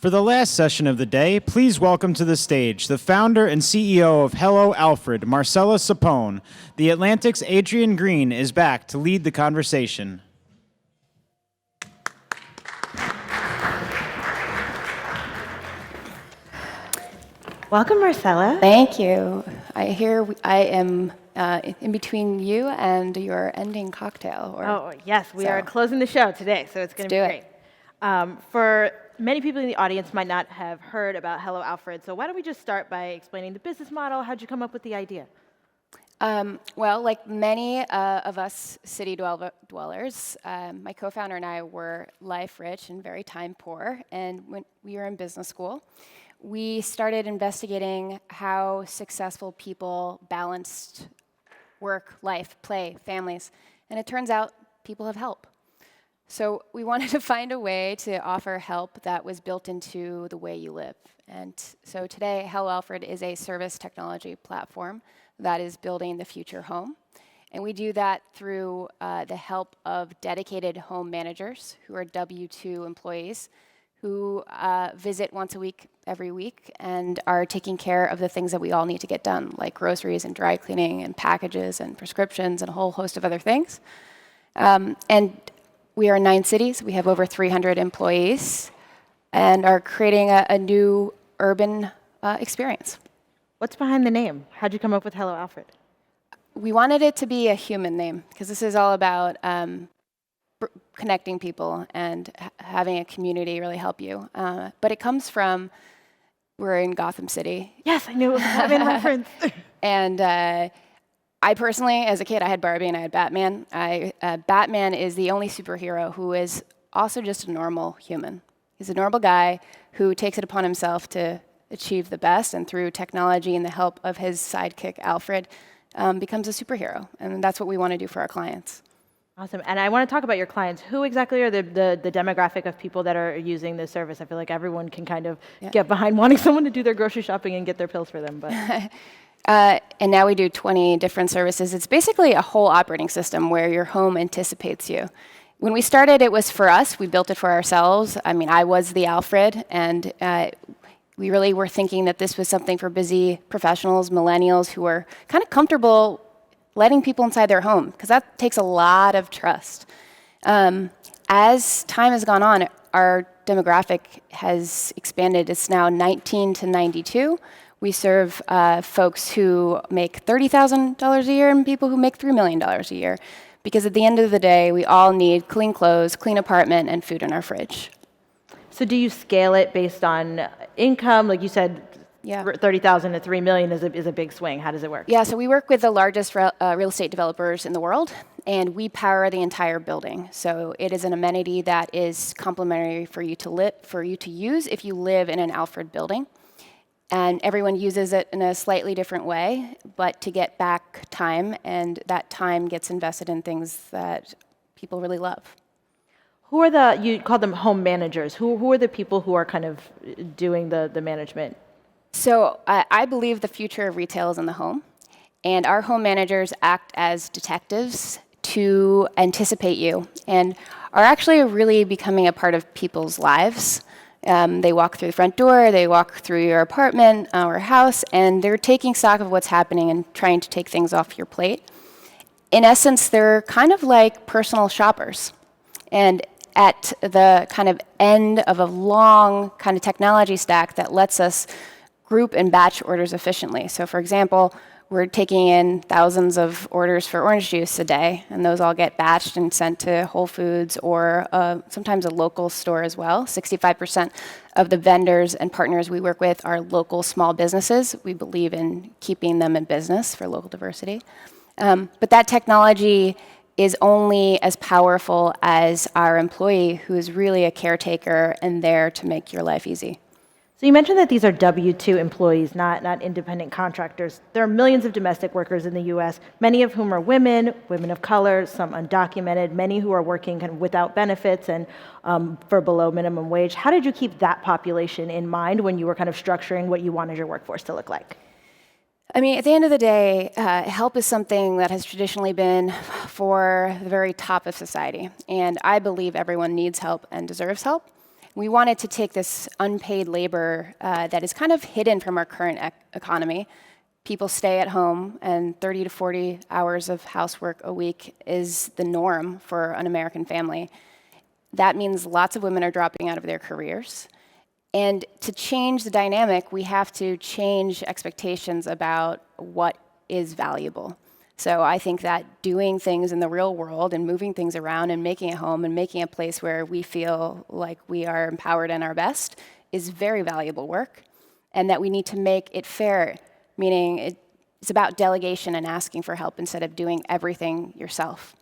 For the last session of the day, please welcome to the stage the founder and CEO of Hello Alfred, Marcela Sapone. The Atlantic's Adrienne Green is back to lead the conversation. Welcome, Marcela. Thank you. I hear I am in between you and your ending cocktail. Oh, yes, we are closing the show today, so it's going to be great. For many people in the audience might not have heard about Hello Alfred, so why don't we just start by explaining the business model? How'd you come up with the idea? Well, like many of us city dwellers, my co-founder and I were life rich and very time poor, and when we were in business school, we started investigating how successful people balanced work, life, play, families, and it turns out people have help. So we wanted to find a way to offer help that was built into the way you live. And so today, Hello Alfred is a service technology platform that is building the future home. And we do that through the help of dedicated home managers who are W-2 employees who visit once a week, every week, and are taking care of the things that we all need to get done, like groceries and dry cleaning and packages and prescriptions and a whole host of other things. And we are in 9 cities. We have over 300 employees and are creating a new urban experience. What's behind the name? How'd you come up with Hello Alfred? We wanted it to be a human name because this is all about connecting people and having a community really help you. But it comes from, we're in Gotham City. Yes, I knew it was a Batman reference. And I personally, as a kid, I had Barbie and I had Batman. Batman is the only superhero who is also just a normal human. He's a normal guy who takes it upon himself to achieve the best, and through technology and the help of his sidekick, Alfred, becomes a superhero. And that's what we want to do for our clients. Awesome. And I want to talk about your clients. Who exactly are the demographic of people that are using this service? I feel like everyone can kind of get behind wanting someone to do their grocery shopping and get their pills for them. But and now we do 20 different services. It's basically a whole operating system where your home anticipates you. When we started, it was for us. We built it for ourselves. I mean, I was the Alfred, and we really were thinking that this was something for busy professionals, millennials, who are kind of comfortable letting people inside their home, because that takes a lot of trust. As time has gone on, our demographic has expanded. It's now 19 to 92. We serve folks who make $30,000 a year and people who make $3 million a year, because at the end of the day, we all need clean clothes, clean apartment, and food in our fridge. So do you scale it based on income? Like you said, 30,000 to 3 million is a big swing. How does it work? Yeah, so we work with the largest real estate developers in the world, and we power the entire building. So it is an amenity that is complimentary for you to use if you live in an Alfred building. And everyone uses it in a slightly different way, but to get back time, and that time gets invested in things that people really love. Who are you call them home managers, who are the people who are kind of doing the management? So I believe the future of retail is in the home, and our home managers act as detectives to anticipate you and are actually really becoming a part of people's lives. They walk through the front door, they walk through your apartment or house, and they're taking stock of what's happening and trying to take things off your plate. In essence, they're kind of like personal shoppers. And at the kind of end of a long kind of technology stack that lets us group and batch orders efficiently. So for example, we're taking in thousands of orders for orange juice a day, and those all get batched and sent to Whole Foods or sometimes a local store as well. 65% of the vendors and partners we work with are local small businesses. We believe in keeping them in business for local diversity. But that technology is only as powerful as our employee, who is really a caretaker and there to make your life easy. So you mentioned that these are W-2 employees, not independent contractors. There are millions of domestic workers in the U.S., many of whom are women of color, some undocumented, many who are working kind of without benefits and for below minimum wage. How did you keep that population in mind when you were kind of structuring what you wanted your workforce to look like? I mean, at the end of the day, help is something that has traditionally been for the very top of society. And I believe everyone needs help and deserves help. We wanted to take this unpaid labor that is kind of hidden from our current economy. People stay at home, and 30 to 40 hours of housework a week is the norm for an American family. That means lots of women are dropping out of their careers. And to change the dynamic, we have to change expectations about what is valuable. So I think that doing things in the real world and moving things around and making a home and making a place where we feel like we are empowered and our best is very valuable work, and that we need to make it fair, meaning it's about delegation and asking for help instead of doing everything yourself.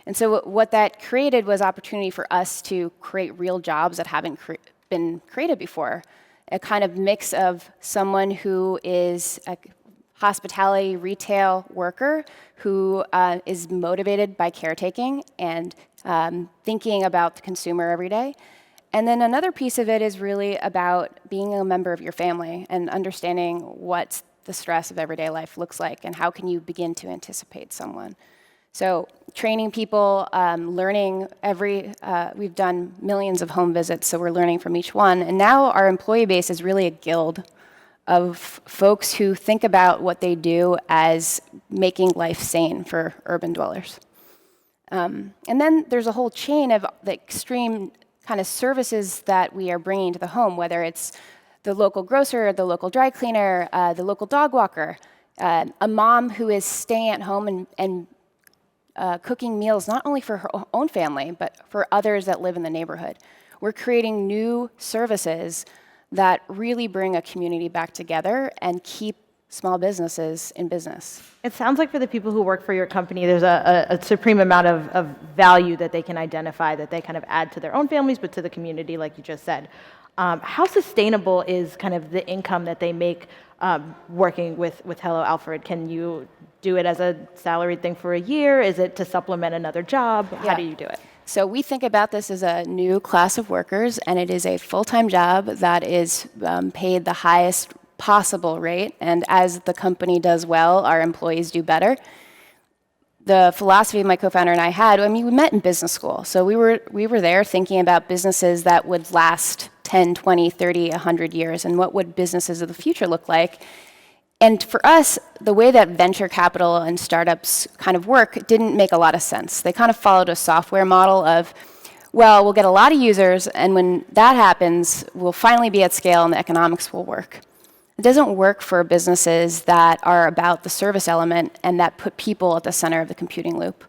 And so what that created was opportunity for us to create real jobs that haven't been created before. A kind of mix of someone who is a hospitality retail worker who is motivated by caretaking and thinking about the consumer every day. And then another piece of it is really about being a member of your family and understanding what the stress of everyday life looks like and how can you begin to anticipate someone. So training people, learning we've done millions of home visits, so we're learning from each one. And now our employee base is really a guild of folks who think about what they do as making life sane for urban dwellers. And then there's a whole chain of the extreme kind of services that we are bringing to the home, whether it's the local grocer, the local dry cleaner, the local dog walker, a mom who is staying at home and cooking meals not only for her own family, but for others that live in the neighborhood. We're creating new services that really bring a community back together and keep small businesses in business. It sounds like for the people who work for your company, there's a supreme amount of value that they can identify, that they kind of add to their own families, but to the community, like you just said. How sustainable is kind of the income that they make working with Hello Alfred? Can you do it as a salaried thing for a year? Is it to supplement another job? How do you do it? So we think about this as a new class of workers, and it is a full-time job that is paid the highest possible rate. And as the company does well, our employees do better. The philosophy my co-founder and I had, we met in business school. So we were there thinking about businesses that would last 10, 20, 30, 100 years, and what would businesses of the future look like. And for us, the way that venture capital and startups kind of work didn't make a lot of sense. They kind of followed a software model of, well, we'll get a lot of users, and when that happens, we'll finally be at scale and the economics will work. It doesn't work for businesses that are about the service element and that put people at the center of the computing loop.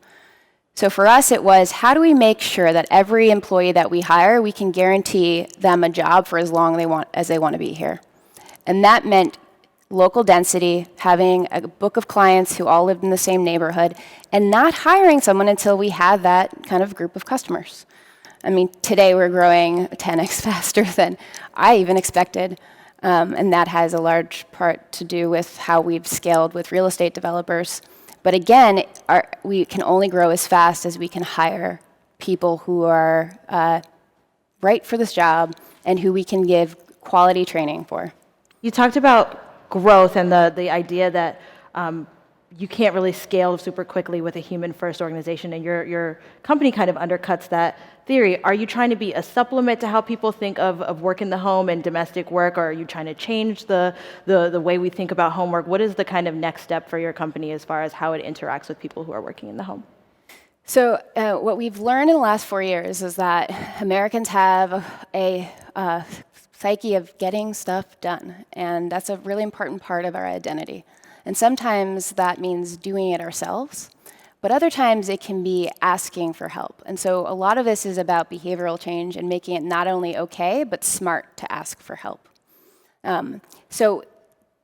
So for us, it was, how do we make sure that every employee that we hire, we can guarantee them a job for as long as they want to be here? And that meant local density, having a book of clients who all lived in the same neighborhood, and not hiring someone until we had that kind of group of customers. Today we're growing 10x faster than I even expected. And that has a large part to do with how we've scaled with real estate developers. But again, we can only grow as fast as we can hire people who are right for this job and who we can give quality training for. You talked about growth and the idea that you can't really scale super quickly with a human-first organization, and your company kind of undercuts that theory. Are you trying to be a supplement to how people think of work in the home and domestic work, or are you trying to change the way we think about homework? What is the kind of next step for your company as far as how it interacts with people who are working in the home? So what we've learned in the last 4 years is that Americans have a psyche of getting stuff done, and that's a really important part of our identity. And sometimes that means doing it ourselves, but other times it can be asking for help. And so a lot of this is about behavioral change and making it not only okay, but smart to ask for help. So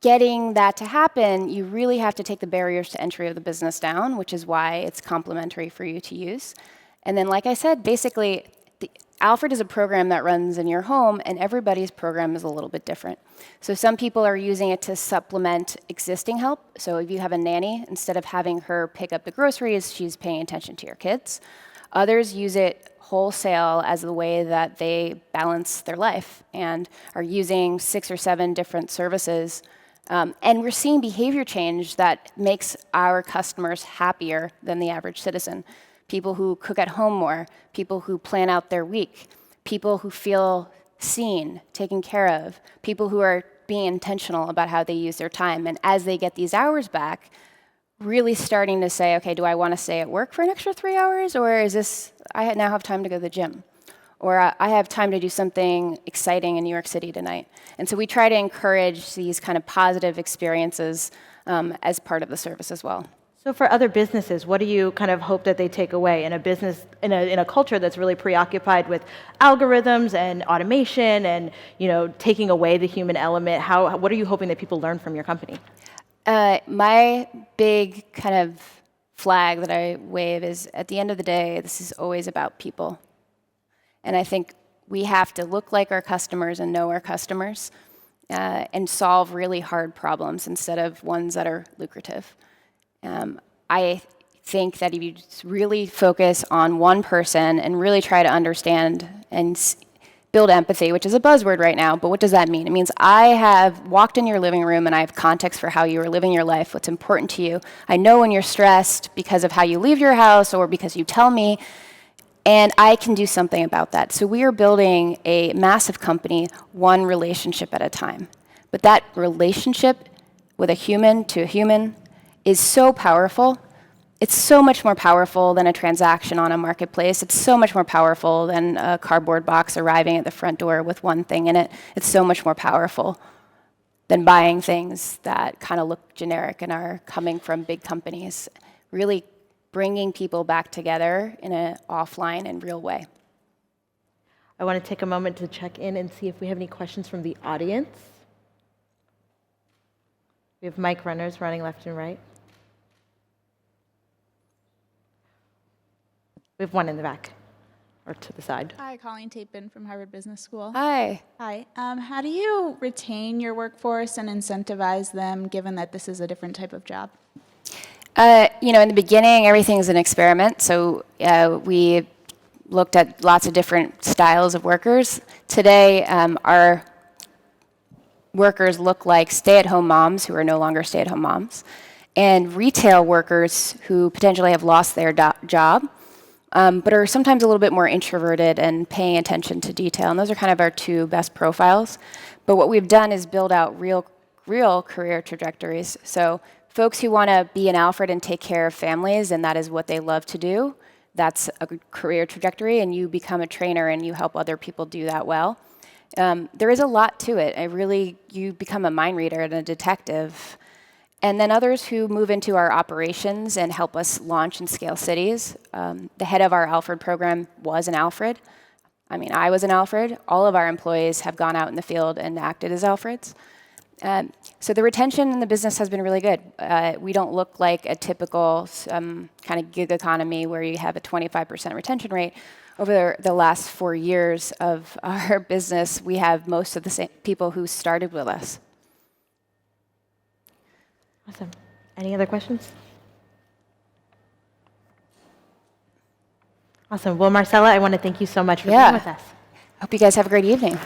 getting that to happen, you really have to take the barriers to entry of the business down, which is why it's complimentary for you to use. And then, like I said, basically, Alfred is a program that runs in your home, and everybody's program is a little bit different. So some people are using it to supplement existing help. So if you have a nanny, instead of having her pick up the groceries, she's paying attention to your kids. Others use it wholesale as the way that they balance their life and are using 6 or 7 different services. And we're seeing behavior change that makes our customers happier than the average citizen. People who cook at home more, people who plan out their week, people who feel seen, taken care of, people who are being intentional about how they use their time. And as they get these hours back, really starting to say, okay, do I want to stay at work for an extra 3 hours, or is this, I now have time to go to the gym, or I have time to do something exciting in New York City tonight. And so we try to encourage these kind of positive experiences as part of the service as well. So for other businesses, what do you kind of hope that they take away in a business, in a culture that's really preoccupied with algorithms and automation and, you know, taking away the human element? What are you hoping that people learn from your company? My big kind of flag that I wave is, at the end of the day, this is always about people. And I think we have to look like our customers and know our customers and solve really hard problems instead of ones that are lucrative. I think that if you just really focus on one person and really try to understand and build empathy, which is a buzzword right now, but what does that mean? It means I have walked in your living room and I have context for how you are living your life, what's important to you. I know when you're stressed because of how you leave your house or because you tell me, and I can do something about that. So we are building a massive company, one relationship at a time. But that relationship with a human to a human is so powerful. It's so much more powerful than a transaction on a marketplace. It's so much more powerful than a cardboard box arriving at the front door with one thing in it. It's so much more powerful than buying things that kind of look generic and are coming from big companies. Really bringing people back together in an offline and real way. I want to take a moment to check in and see if we have any questions from the audience. We have mic runners running left and right. We have one in the back, or to the side. Hi, Colleen Tapin from Harvard Business School. Hi. Hi. How do you retain your workforce and incentivize them, given that this is a different type of job? You know, in the beginning, everything's an experiment. So we looked at lots of different styles of workers. Today, our workers look like stay-at-home moms who are no longer stay-at-home moms, and retail workers who potentially have lost their job, but are sometimes a little bit more introverted and paying attention to detail. And those are kind of our two best profiles. But what we've done is build out real career trajectories. So folks who want to be an Alfred and take care of families, and that is what they love to do, that's a career trajectory, and you become a trainer and you help other people do that well. There is a lot to it. You become a mind reader and a detective. And then others who move into our operations and help us launch and scale cities. The head of our Alfred program was an Alfred. I mean, I was an Alfred. All of our employees have gone out in the field and acted as Alfreds. So the retention in the business has been really good. We don't look like a typical kind of gig economy where you have a 25% retention rate. Over the last 4 years of our business, we have most of the same people who started with us. Awesome. Any other questions? Awesome. Well, Marcela, I want to thank you so much for being with us. Hope you guys have a great evening.